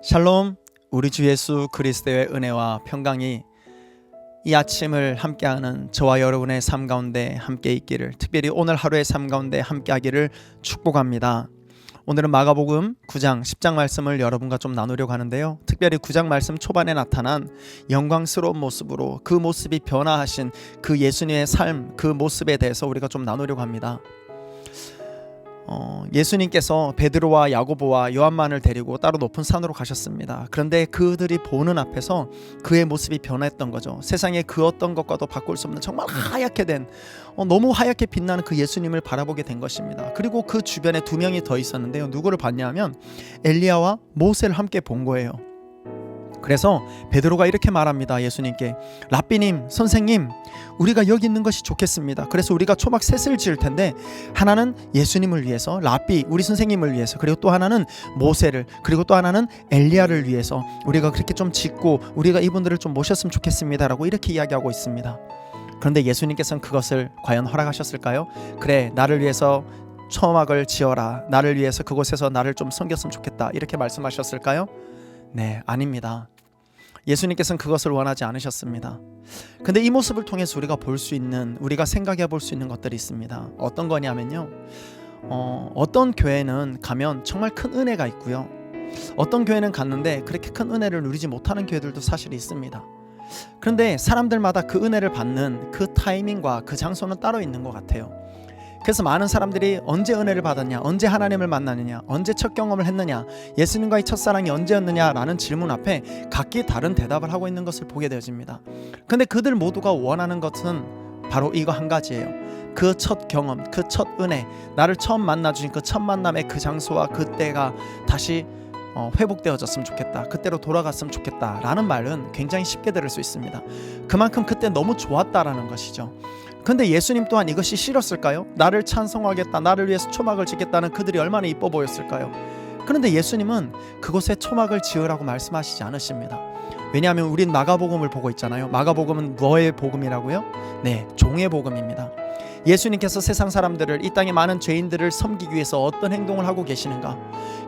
샬롬, 우리 주 예수 그리스도의 은혜와 평강이 이 아침을 함께하는 저와 여러분의 삶 가운데 함께 있기를, 특별히 오늘 하루의 삶 가운데 함께하기를 축복합니다. 오늘은 마가복음 9장 10장 말씀을 여러분과 좀 나누려고 하는데요, 특별히 9장 말씀 초반에 나타난 영광스러운 모습으로 그 모습이 변화하신 그 예수님의 삶, 그 모습에 대해서 우리가 좀 나누려고 합니다. 예수님께서 베드로와 야고보와 요한만을 데리고 따로 높은 산으로 가셨습니다. 그런데 그들이 보는 앞에서 그의 모습이 변했던 거죠. 세상의 그 어떤 것과도 바꿀 수 없는 정말 하얗게 된, 너무 하얗게 빛나는 그 예수님을 바라보게 된 것입니다. 그리고 그 주변에 두 명이 더 있었는데요, 누구를 봤냐면 엘리야와 모세를 함께 본 거예요. 그래서 베드로가 이렇게 말합니다. 예수님께, 랍비님, 선생님, 우리가 여기 있는 것이 좋겠습니다. 그래서 우리가 초막 셋을 지을 텐데, 하나는 예수님을 위해서, 랍비, 우리 선생님을 위해서, 그리고 또 하나는 모세를, 그리고 또 하나는 엘리야를 위해서 우리가 그렇게 좀 짓고 우리가 이분들을 좀 모셨으면 좋겠습니다 라고 이렇게 이야기하고 있습니다. 그런데 예수님께서는 그것을 과연 허락하셨을까요? 그래, 나를 위해서 초막을 지어라, 나를 위해서 그곳에서 나를 좀 섬겼으면 좋겠다, 이렇게 말씀하셨을까요? 네, 아닙니다. 예수님께서는 그것을 원하지 않으셨습니다. 근데 이 모습을 통해서 우리가 볼 수 있는, 우리가 생각해 볼 수 있는 것들이 있습니다. 어떤 거냐면요, 어떤 교회는 가면 정말 큰 은혜가 있고요, 어떤 교회는 갔는데 그렇게 큰 은혜를 누리지 못하는 교회들도 사실 있습니다. 그런데 사람들마다 그 은혜를 받는 그 타이밍과 그 장소는 따로 있는 것 같아요. 그래서 많은 사람들이 언제 은혜를 받았냐, 언제 하나님을 만나느냐, 언제 첫 경험을 했느냐, 예수님과의 첫사랑이 언제였느냐 라는 질문 앞에 각기 다른 대답을 하고 있는 것을 보게 되어집니다. 근데 그들 모두가 원하는 것은 바로 이거 한 가지예요. 그 첫 경험, 그 첫 은혜, 나를 처음 만나주신 그 첫 만남의 그 장소와 그때가 다시 회복되어졌으면 좋겠다, 그때로 돌아갔으면 좋겠다 라는 말은 굉장히 쉽게 들을 수 있습니다. 그만큼 그때 너무 좋았다라는 것이죠. 근데 예수님 또한 이것이 싫었을까요? 나를 찬송하겠다, 나를 위해서 초막을 짓겠다는 그들이 얼마나 이뻐 보였을까요? 그런데 예수님은 그곳에 초막을 지으라고 말씀하시지 않으십니다. 왜냐하면 우린 마가복음을 보고 있잖아요. 마가복음은 뭐의 복음이라고요? 네, 종의 복음입니다. 예수님께서 세상 사람들을, 이 땅의 많은 죄인들을 섬기기 위해서 어떤 행동을 하고 계시는가?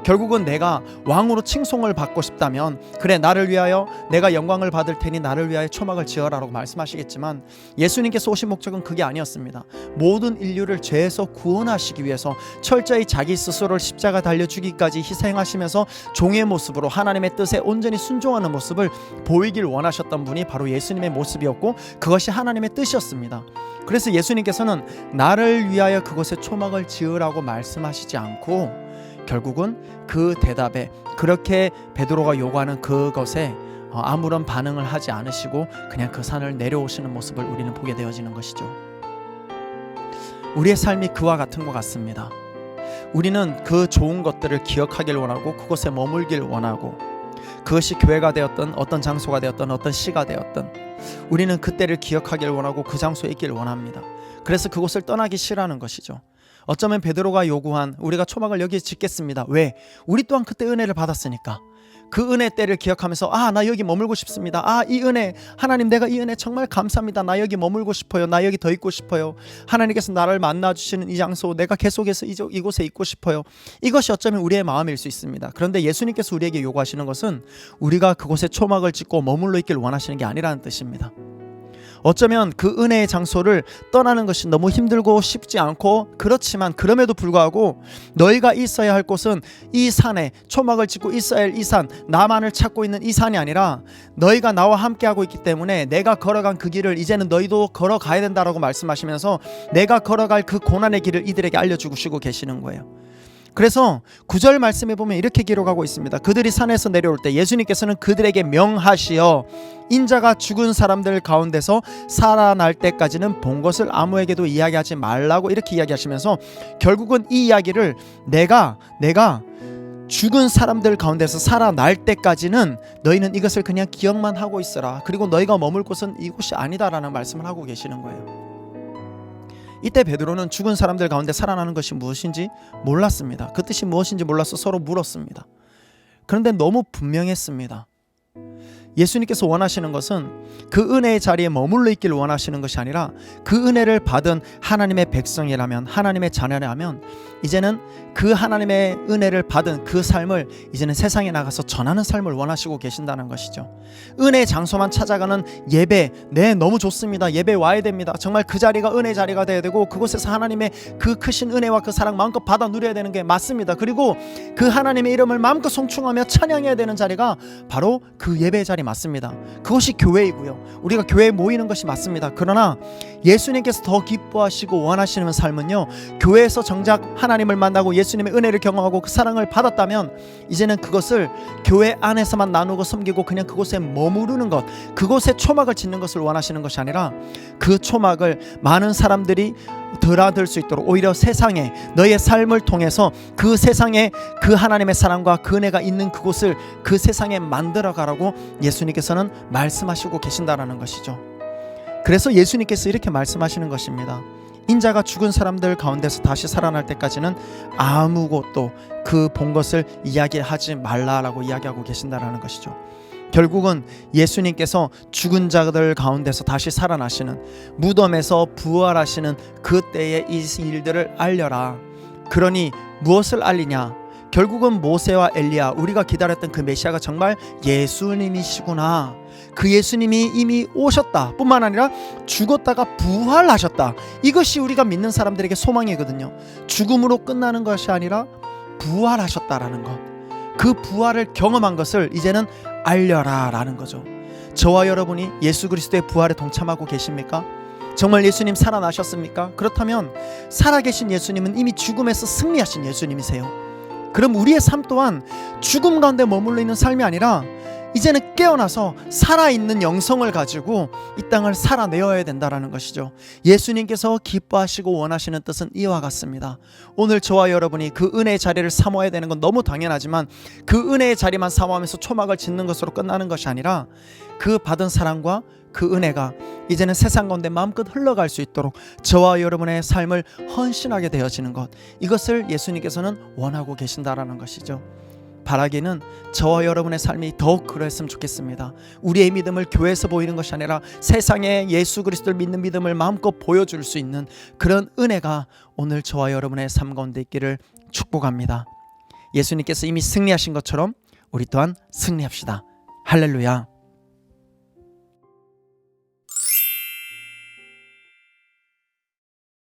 결국은 내가 왕으로 칭송을 받고 싶다면, 그래, 나를 위하여 내가 영광을 받을 테니 나를 위하여 초막을 지어라 라고 말씀하시겠지만, 예수님께서 오신 목적은 그게 아니었습니다. 모든 인류를 죄에서 구원하시기 위해서 철저히 자기 스스로를 십자가 달려 죽기까지 희생하시면서 종의 모습으로 하나님의 뜻에 온전히 순종하는 모습을 보이길 원하셨던 분이 바로 예수님의 모습이었고, 그것이 하나님의 뜻이었습니다. 그래서 예수님께서는 나를 위하여 그곳에 초막을 지으라고 말씀하시지 않고, 결국은 그 대답에, 그렇게 베드로가 요구하는 그것에 아무런 반응을 하지 않으시고 그냥 그 산을 내려오시는 모습을 우리는 보게 되어지는 것이죠. 우리의 삶이 그와 같은 것 같습니다. 우리는 그 좋은 것들을 기억하길 원하고 그곳에 머물길 원하고, 그것이 교회가 되었던, 어떤 장소가 되었던, 어떤 시가 되었던, 우리는 그때를 기억하길 원하고 그 장소에 있길 원합니다. 그래서 그곳을 떠나기 싫어하는 것이죠. 어쩌면 베드로가 요구한, 우리가 초막을 여기에 짓겠습니다. 왜? 우리 또한 그때 은혜를 받았으니까. 그 은혜 때를 기억하면서, 나 여기 머물고 싶습니다. 이 은혜, 하나님, 내가 이 은혜 정말 감사합니다. 나 여기 머물고 싶어요. 나 여기 더 있고 싶어요. 하나님께서 나를 만나주시는 이 장소, 내가 계속해서 이곳에 있고 싶어요. 이것이 어쩌면 우리의 마음일 수 있습니다. 그런데 예수님께서 우리에게 요구하시는 것은 우리가 그곳에 초막을 짓고 머물러 있길 원하시는 게 아니라는 뜻입니다. 어쩌면 그 은혜의 장소를 떠나는 것이 너무 힘들고 쉽지 않고, 그렇지만 그럼에도 불구하고 너희가 있어야 할 곳은 이 산에, 초막을 짓고 있어야 할 이 산, 나만을 찾고 있는 이 산이 아니라 너희가 나와 함께하고 있기 때문에 내가 걸어간 그 길을 이제는 너희도 걸어가야 된다라고 말씀하시면서 내가 걸어갈 그 고난의 길을 이들에게 알려주시고 계시는 거예요. 그래서 9절 말씀에 보면 이렇게 기록하고 있습니다. 그들이 산에서 내려올 때 예수님께서는 그들에게 명하시어 인자가 죽은 사람들 가운데서 살아날 때까지는 본 것을 아무에게도 이야기하지 말라고 이렇게 이야기하시면서, 결국은 이 이야기를 내가 죽은 사람들 가운데서 살아날 때까지는 너희는 이것을 그냥 기억만 하고 있어라, 그리고 너희가 머물 곳은 이곳이 아니다라는 말씀을 하고 계시는 거예요. 이때 베드로는 죽은 사람들 가운데 살아나는 것이 무엇인지 몰랐습니다. 그 뜻이 무엇인지 몰라서 서로 물었습니다. 그런데 너무 분명했습니다. 예수님께서 원하시는 것은 그 은혜의 자리에 머물러 있기를 원하시는 것이 아니라 그 은혜를 받은 하나님의 백성이라면, 하나님의 자녀라면 이제는 그 하나님의 은혜를 받은 그 삶을 이제는 세상에 나가서 전하는 삶을 원하시고 계신다는 것이죠. 은혜의 장소만 찾아가는 예배, 네, 너무 좋습니다. 예배 와야 됩니다. 정말 그 자리가 은혜의 자리가 돼야 되고 그곳에서 하나님의 그 크신 은혜와 그 사랑 마음껏 받아 누려야 되는 게 맞습니다. 그리고 그 하나님의 이름을 마음껏 송축하며 찬양해야 되는 자리가 바로 그 예배의 자리 맞습니다. 그것이 교회이고요. 우리가 교회에 모이는 것이 맞습니다. 그러나 예수님께서 더 기뻐하시고 원하시는 삶은요, 교회에서 정작 하나님을 만나고 예수님의 은혜를 경험하고 그 사랑을 받았다면 이제는 그것을 교회 안에서만 나누고 섬기고 그냥 그곳에 머무르는 것, 그곳에 초막을 짓는 것을 원하시는 것이 아니라 그 초막을 많은 사람들이 드나들 수 있도록 오히려 세상에 너의 삶을 통해서 그 세상에 그 하나님의 사랑과 그 은혜가 있는 그곳을 그 세상에 만들어 가라고 예수님께서는 말씀하시고 계신다라는 것이죠. 그래서 예수님께서 이렇게 말씀하시는 것입니다. 인자가 죽은 사람들 가운데서 다시 살아날 때까지는 아무것도 그 본 것을 이야기하지 말라라고 이야기하고 계신다라는 것이죠. 결국은 예수님께서 죽은 자들 가운데서 다시 살아나시는, 무덤에서 부활하시는 그때의 이 일들을 알려라. 그러니 무엇을 알리냐? 결국은 모세와 엘리야, 우리가 기다렸던 그 메시아가 정말 예수님이시구나. 그 예수님이 이미 오셨다 뿐만 아니라 죽었다가 부활하셨다. 이것이 우리가 믿는 사람들에게 소망이거든요. 죽음으로 끝나는 것이 아니라 부활하셨다라는 것, 그 부활을 경험한 것을 이제는 알려라 라는 거죠. 저와 여러분이 예수 그리스도의 부활에 동참하고 계십니까? 정말 예수님 살아나셨습니까? 그렇다면 살아계신 예수님은 이미 죽음에서 승리하신 예수님이세요. 그럼 우리의 삶 또한 죽음 가운데 머물러 있는 삶이 아니라 이제는 깨어나서 살아있는 영성을 가지고 이 땅을 살아내어야 된다는 것이죠. 예수님께서 기뻐하시고 원하시는 뜻은 이와 같습니다. 오늘 저와 여러분이 그 은혜의 자리를 사모해야 되는 건 너무 당연하지만 그 은혜의 자리만 사모하면서 초막을 짓는 것으로 끝나는 것이 아니라 그 받은 사랑과 그 은혜가 이제는 세상 가운데 마음껏 흘러갈 수 있도록 저와 여러분의 삶을 헌신하게 되어지는 것, 이것을 예수님께서는 원하고 계신다라는 것이죠. 바라기는 저와 여러분의 삶이 더욱 그랬으면 좋겠습니다. 우리의 믿음을 교회에서 보이는 것이 아니라 세상에 예수 그리스도를 믿는 믿음을 마음껏 보여줄 수 있는 그런 은혜가 오늘 저와 여러분의 삶 가운데 있기를 축복합니다. 예수님께서 이미 승리하신 것처럼 우리 또한 승리합시다. 할렐루야.